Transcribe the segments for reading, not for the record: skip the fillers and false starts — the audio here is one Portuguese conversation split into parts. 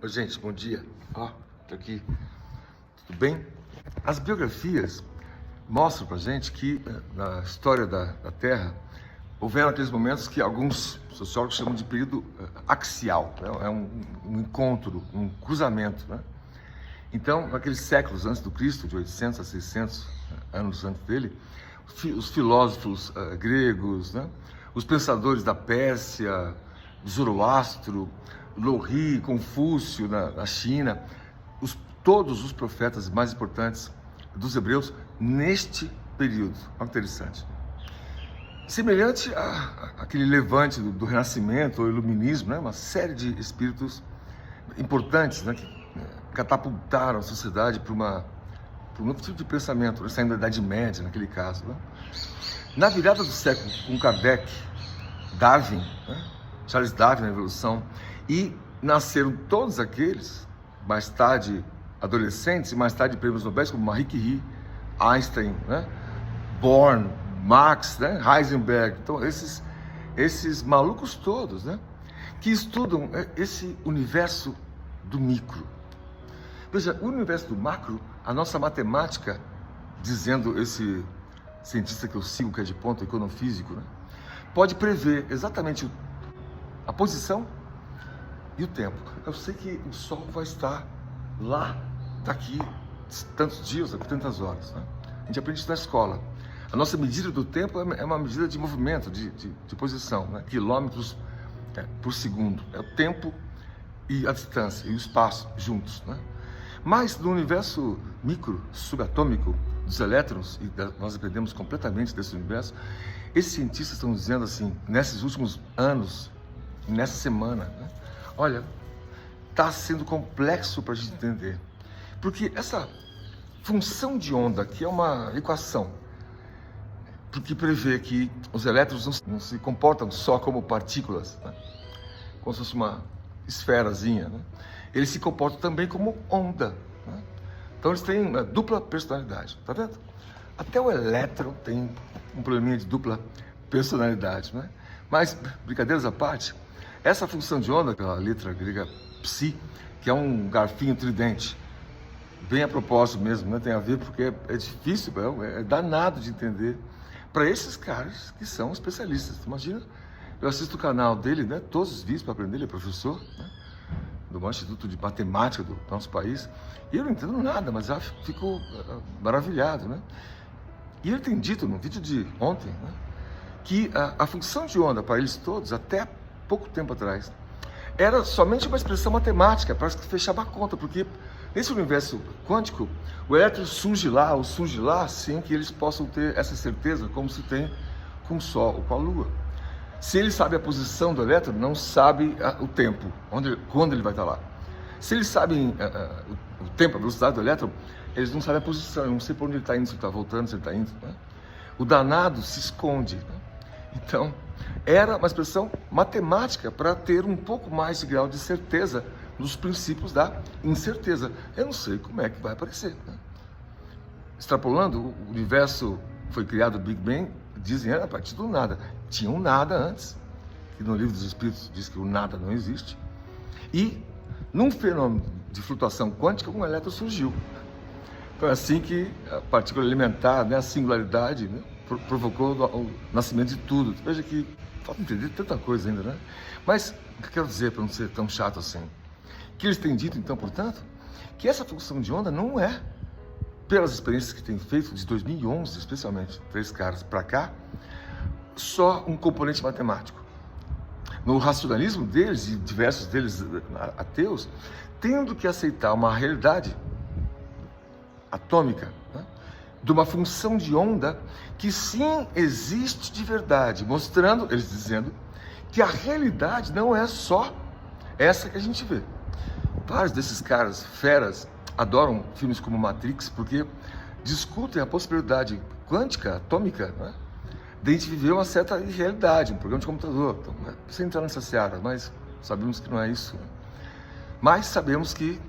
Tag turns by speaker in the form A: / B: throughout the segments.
A: Ô, gente, bom dia. Tô aqui. Tudo bem? As biografias mostram pra gente que na história da Terra houveram aqueles momentos que alguns sociólogos chamam de período axial, né? É um encontro, um cruzamento, né? Então, naqueles séculos antes do Cristo, de 800 a 600 anos antes dele, os filósofos gregos, né? Os pensadores da Pérsia, Zoroastro, Lohri, Confúcio na China, todos os profetas mais importantes dos hebreus neste período. Olha que interessante. Semelhante àquele levante do Renascimento ou Iluminismo, né? Uma série de espíritos importantes, né? Que catapultaram a sociedade para um outro tipo de pensamento, saindo da Idade Média, naquele caso, né? Na virada do século, com Kardec, Darwin, né? Charles Darwin na Evolução, e nasceram todos aqueles, mais tarde adolescentes, e mais tarde prêmios Nobel, como Marie Curie, Einstein, né? Born, Marx, né? Heisenberg. Então, esses malucos todos, né? Que estudam esse universo do micro. Veja, o universo do macro, a nossa matemática, dizendo esse cientista que eu sigo, que é de ponta, econofísico, né? Pode prever exatamente a posição e o tempo. Eu sei que o Sol vai estar lá, daqui tantos dias, daqui tantas horas, né? A gente aprende isso na escola. A nossa medida do tempo é uma medida de movimento, de posição, né? Quilômetros por segundo. É o tempo e a distância e o espaço juntos, né? Mas no universo micro, subatômico, dos elétrons, e nós aprendemos completamente desse universo, esses cientistas estão dizendo assim, nesses últimos anos, nessa semana, né? Olha, está sendo complexo para a gente entender. Porque essa função de onda, que é uma equação, porque prevê que os elétrons não se comportam só como partículas, né? Como se fosse uma esferazinha, né? Eles se comportam também como onda, né? Então eles têm uma dupla personalidade, tá vendo? Até o elétron tem um probleminha de dupla personalidade, né? Mas, brincadeiras à parte, essa função de onda, aquela letra grega psi, que é um garfinho tridente, bem a propósito mesmo, né? Tem a ver porque é difícil, é danado de entender para esses caras que são especialistas. Imagina, eu assisto o canal dele, né? Todos os vídeos para aprender, ele é professor, né? Do maior Instituto de Matemática do nosso país, e eu não entendo nada, mas já fico maravilhado, né? E ele tem dito no vídeo de ontem, né, que a função de onda para eles todos, até pouco tempo atrás, era somente uma expressão matemática, para que fechava a conta, porque nesse universo quântico, o elétron surge lá, ou surge lá, sem que eles possam ter essa certeza, como se tem com o Sol ou com a Lua. Se ele sabe a posição do elétron, não sabe o tempo, quando ele vai estar lá. Se eles sabem o tempo, a velocidade do elétron, eles não sabem a posição, eu não sei para onde ele está indo, se ele está voltando, se ele está indo, né? O danado se esconde, né? Então, era uma expressão matemática para ter um pouco mais de grau de certeza nos princípios da incerteza. Eu não sei como é que vai aparecer, né? Extrapolando, o universo foi criado, o Big Bang, dizem, era a partir do nada. Tinha um nada antes, que no Livro dos Espíritos diz que o nada não existe. E, num fenômeno de flutuação quântica, um elétron surgiu. Foi assim que a partícula elementar, né, a singularidade, né, provocou o nascimento de tudo. Veja que falta entender tanta coisa ainda, né? Mas, o que eu quero dizer, para não ser tão chato assim, que eles têm dito, então, portanto, que essa função de onda não é, pelas experiências que têm feito, de 2011, especialmente, 3 caras para cá, só um componente matemático. No racionalismo deles, e diversos deles ateus, tendo que aceitar uma realidade atômica, né, de uma função de onda que sim existe de verdade, mostrando, eles dizendo, que a realidade não é só essa que a gente vê. Vários desses caras, feras, adoram filmes como Matrix, porque discutem a possibilidade quântica, atômica, né, de a gente viver uma certa realidade, um programa de computador. Então, né, sem entrar nessa seara, mas sabemos que não é isso, né? Mas sabemos que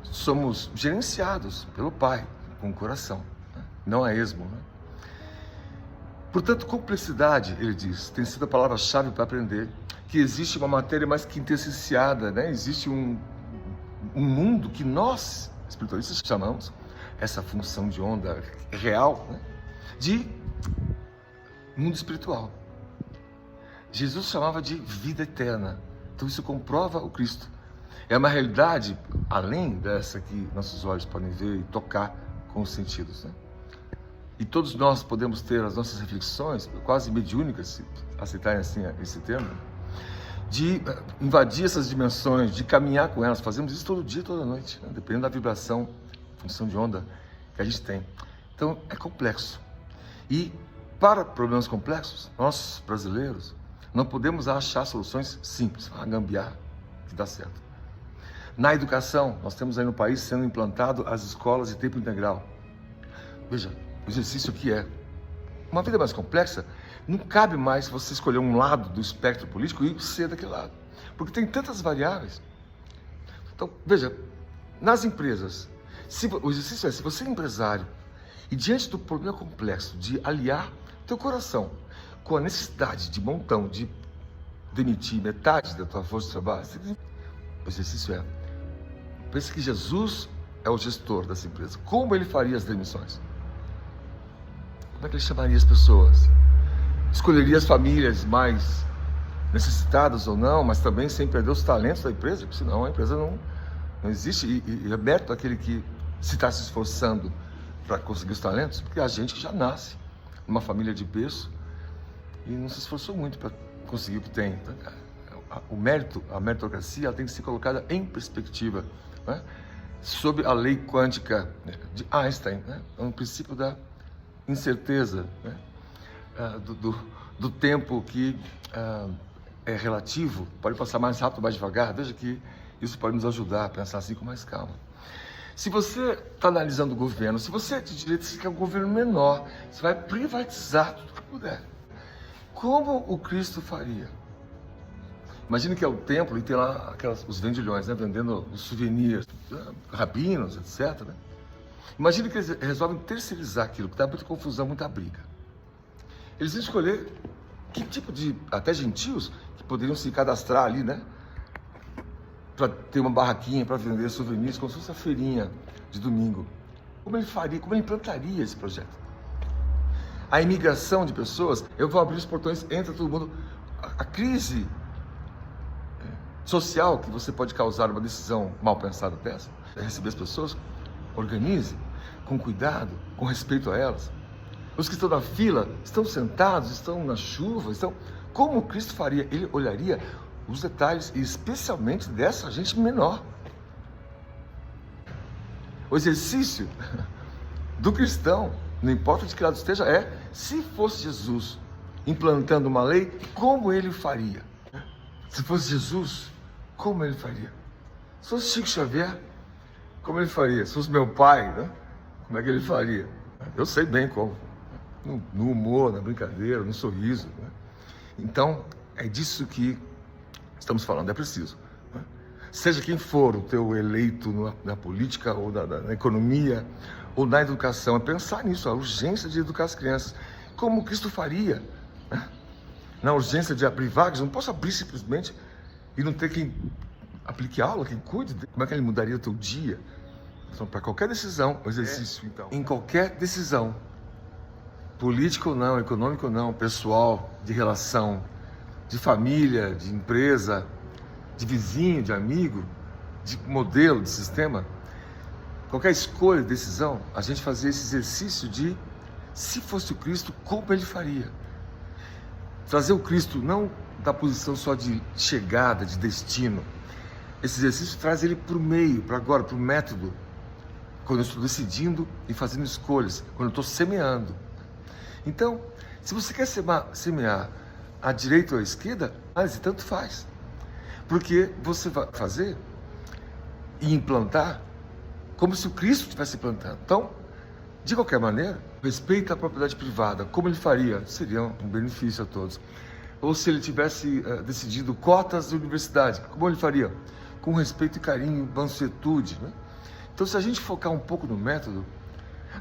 A: somos gerenciados pelo Pai, com o coração, né? Não a esmo, né? Portanto, complexidade, ele diz, tem sido a palavra-chave para aprender que existe uma matéria mais quintessenciada, né? Existe um mundo que nós, espiritualistas, chamamos essa função de onda real, né, de mundo espiritual. Jesus chamava de vida eterna. Então isso comprova o Cristo. É uma realidade além dessa que nossos olhos podem ver e tocar com os sentidos, né? E todos nós podemos ter as nossas reflexões, quase mediúnicas, se aceitarem assim esse termo, de invadir essas dimensões, de caminhar com elas. Fazemos isso todo dia, toda noite, né? Dependendo da vibração, função de onda que a gente tem. Então é complexo. E para problemas complexos, nós brasileiros não podemos achar soluções simples, a gambiarra que dá certo. Na educação, nós temos aí no país sendo implantado as escolas de tempo integral. Veja, o exercício que é uma vida mais complexa, não cabe mais você escolher um lado do espectro político e ser daquele lado, porque tem tantas variáveis. Então, veja, nas empresas, o exercício é, se você é empresário e diante do problema complexo de aliar teu coração com a necessidade de montão de demitir metade da tua força de trabalho, o exercício é, pense que Jesus é o gestor dessa empresa. Como ele faria as demissões? Como é que ele chamaria as pessoas? Escolheria as famílias mais necessitadas ou não, mas também sem perder os talentos da empresa, porque senão a empresa não existe. E é mérito daquele que se está se esforçando para conseguir os talentos, porque a gente que já nasce numa família de berço e não se esforçou muito para conseguir o que tem. O mérito, a meritocracia, ela tem que ser colocada em perspectiva, né? Sob a lei quântica de Einstein, né? É um princípio da incerteza, né? Do tempo que é relativo, pode passar mais rápido, mais devagar. Veja que isso pode nos ajudar a pensar assim com mais calma. Se você está analisando o governo, se você é de direita, você quer um governo menor, você vai privatizar tudo que puder. Como o Cristo faria? Imagina que é o templo e tem lá os vendilhões, né, vendendo os souvenirs, rabinos, etc. Né? Imagina que eles resolvem terceirizar aquilo, que dá muita confusão, muita briga. Eles vão escolher que tipo de, até gentios, que poderiam se cadastrar ali, né? Para ter uma barraquinha para vender souvenirs, como se fosse a feirinha de domingo. Como ele faria, como ele implantaria esse projeto? A imigração de pessoas, eu vou abrir os portões, entra todo mundo. A crise social que você pode causar uma decisão mal pensada dessa, é receber as pessoas, organize com cuidado, com respeito a elas. Os que estão na fila estão sentados, estão na chuva, como Cristo faria? Ele olharia os detalhes, e especialmente dessa gente menor. O exercício do cristão, não importa de que lado esteja, é, se fosse Jesus implantando uma lei, como ele faria? Se fosse Jesus, como ele faria? Se fosse Chico Xavier, como ele faria? Se fosse meu pai, né? Como é que ele faria? Eu sei bem como. No humor, na brincadeira, no sorriso. Né? Então, é disso que estamos falando, é preciso. Né? Seja quem for o teu eleito na política, ou na economia, ou na educação, é pensar nisso, a urgência de educar as crianças. Como Cristo faria? Né? Na urgência de abrir vagas, não posso abrir simplesmente e não ter quem aplique aula, quem cuide. Como é que ele mudaria o teu dia? Então, para qualquer decisão, o exercício, então. Em qualquer decisão, político ou não, econômico ou não, pessoal, de relação, de família, de empresa, de vizinho, de amigo, de modelo, de sistema, qualquer escolha, decisão, a gente fazer esse exercício de, se fosse o Cristo, como ele faria? Trazer o Cristo não da posição só de chegada, de destino. Esse exercício traz ele para o meio, para agora, para o método. Quando eu estou decidindo e fazendo escolhas, quando eu estou semeando. Então, se você quer semear à direita ou à esquerda, mas tanto faz. Porque você vai fazer e implantar como se o Cristo estivesse implantando. Então, de qualquer maneira, respeita a propriedade privada. Como ele faria? Seria um benefício a todos. Ou se ele tivesse decidido cotas de universidade, como ele faria? Com respeito e carinho, mansuetude, né? Então, se a gente focar um pouco no método,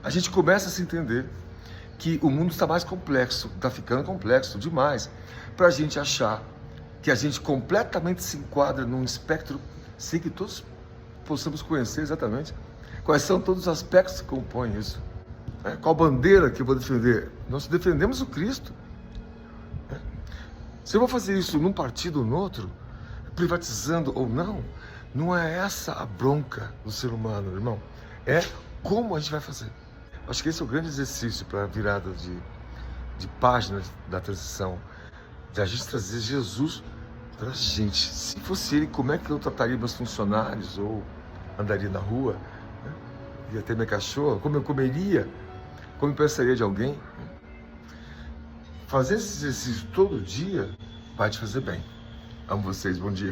A: a gente começa a se entender que o mundo está mais complexo, está ficando complexo demais, para a gente achar que a gente completamente se enquadra num espectro sem que todos possamos conhecer exatamente quais são todos os aspectos que compõem isso. Qual bandeira que eu vou defender? Nós defendemos o Cristo. Se eu vou fazer isso num partido ou no outro, privatizando ou não, não é essa a bronca do ser humano, irmão. É como a gente vai fazer. Acho que esse é o grande exercício para a virada de página da transição, de a gente trazer Jesus para a gente. Se fosse ele, como é que eu trataria meus funcionários ou andaria na rua? Ia ter minha cachorra? Como eu comeria? Como eu pensaria de alguém? Fazer esse exercício todo dia vai te fazer bem. Amo vocês, bom dia.